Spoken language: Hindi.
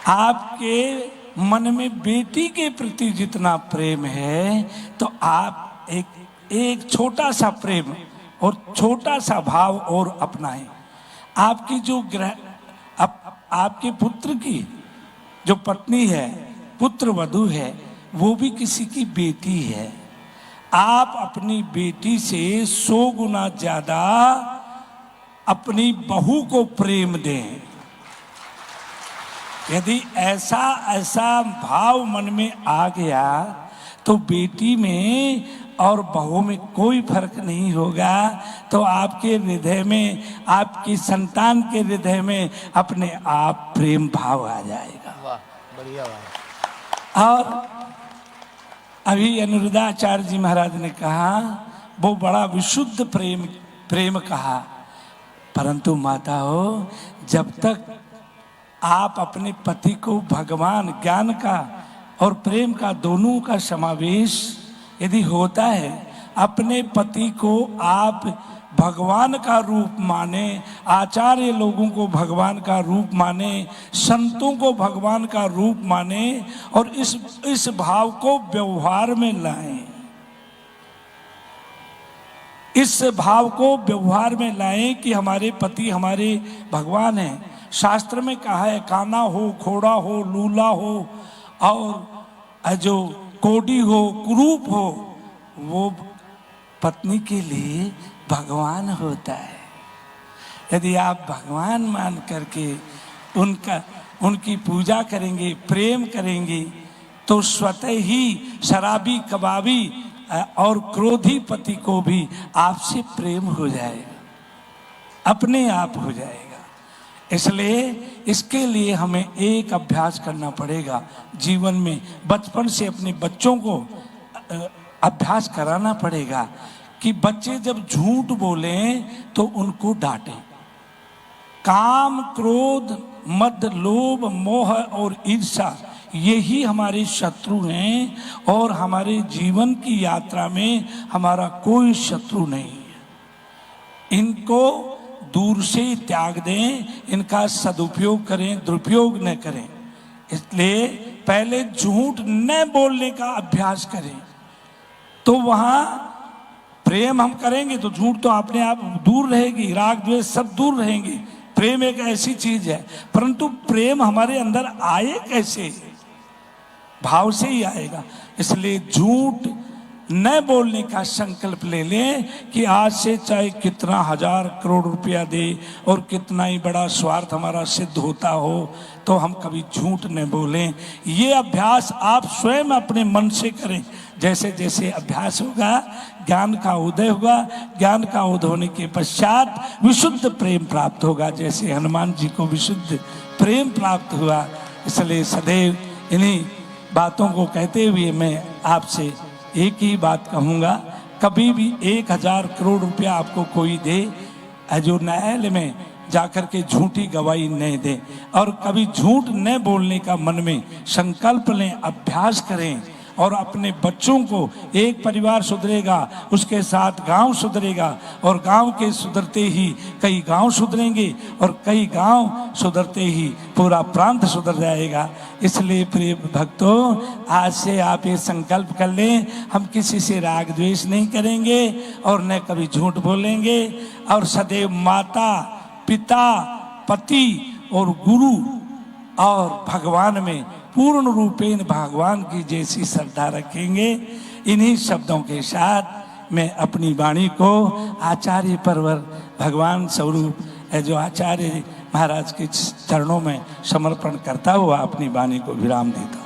आपके मन में बेटी के प्रति जितना प्रेम है तो आप एक छोटा सा प्रेम और छोटा सा भाव और अपनाएं। आपकी जो आपके पुत्र की जो पत्नी है, पुत्र वधू है, वो भी किसी की बेटी है। आप अपनी बेटी से 100 गुना ज्यादा अपनी बहू को प्रेम दें। यदि ऐसा भाव मन में आ गया तो बेटी में और बहू में कोई फर्क नहीं होगा। तो आपके हृदय में, आपकी संतान के हृदय में अपने आप प्रेम भाव आ जाएगा। वाह, बढ़िया बात। और अभी अनिरुद्धाचार्य जी महाराज ने कहा, वो बड़ा विशुद्ध प्रेम कहा, परंतु माता हो, जब तक आप अपने पति को भगवान, ज्ञान का और प्रेम का दोनों का समावेश यदि होता है, अपने पति को आप भगवान का रूप माने, आचार्य लोगों को भगवान का रूप माने, संतों को भगवान का रूप माने और इस भाव को व्यवहार में लाएं। इस भाव को व्यवहार में लाएं कि हमारे पति हमारे भगवान हैं। शास्त्र में कहा है, काना हो, घोड़ा हो, लूला हो और जो कोडी हो, कुरूप हो, वो पत्नी के लिए भगवान होता है। यदि आप भगवान मान करके उनकी पूजा करेंगे, प्रेम करेंगे, तो स्वतः ही शराबी, कबाबी और क्रोधी पति को भी आपसे प्रेम हो जाएगा, अपने आप हो जाएगा। इसलिए इसके लिए हमें एक अभ्यास करना पड़ेगा जीवन में। बचपन से अपने बच्चों को अभ्यास कराना पड़ेगा कि बच्चे जब झूठ बोलें तो उनको डांटें। काम, क्रोध, मद, लोभ, मोह और ईर्ष्या, यही हमारे शत्रु हैं और हमारे जीवन की यात्रा में हमारा कोई शत्रु नहीं है। इनको दूर से त्याग दें, इनका सदुपयोग करें, दुरुपयोग न करें। इसलिए पहले झूठ न बोलने का अभ्यास करें, तो वहां प्रेम हम करेंगे तो झूठ तो अपने आप दूर रहेगी, राग द्वेष सब दूर रहेंगे। प्रेम एक ऐसी चीज है, परंतु प्रेम हमारे अंदर आए कैसे? भाव से ही आएगा। इसलिए झूठ न बोलने का संकल्प ले लें कि आज से चाहे कितना 1000 करोड़ रुपया दे और कितना ही बड़ा स्वार्थ हमारा सिद्ध होता हो, तो हम कभी झूठ न बोलें। ये अभ्यास आप स्वयं अपने मन से करें। जैसे जैसे अभ्यास होगा, ज्ञान का उदय होगा। ज्ञान का उदय होने के पश्चात विशुद्ध प्रेम प्राप्त होगा, जैसे हनुमान जी को विशुद्ध प्रेम प्राप्त हुआ। इसलिए सदैव इन्हीं बातों को कहते हुए मैं आपसे एक ही बात कहूँगा, कभी भी 1000 करोड़ रुपया आपको कोई दे, जो न्यायालय में जाकर के झूठी गवाही नहीं दे, और कभी झूठ न बोलने का मन में संकल्प लें, अभ्यास करें। और अपने बच्चों को, एक परिवार सुधरेगा उसके साथ गांव सुधरेगा, और गांव के सुधरते ही कई गांव सुधरेंगे, और कई गांव सुधरते ही पूरा प्रांत सुधर जाएगा। इसलिए प्रिय भक्तों, आज से आप ये संकल्प कर लें, हम किसी से राग द्वेष नहीं करेंगे और न कभी झूठ बोलेंगे, और सदैव माता, पिता, पति और गुरु और भगवान में पूर्ण रूपेण भगवान की जैसी श्रद्धा रखेंगे। इन्हीं शब्दों के साथ मैं अपनी वाणी को आचार्य परवर भगवान स्वरूप जो आचार्य महाराज के चरणों में समर्पण करता हुआ अपनी वाणी को विराम देता हूँ।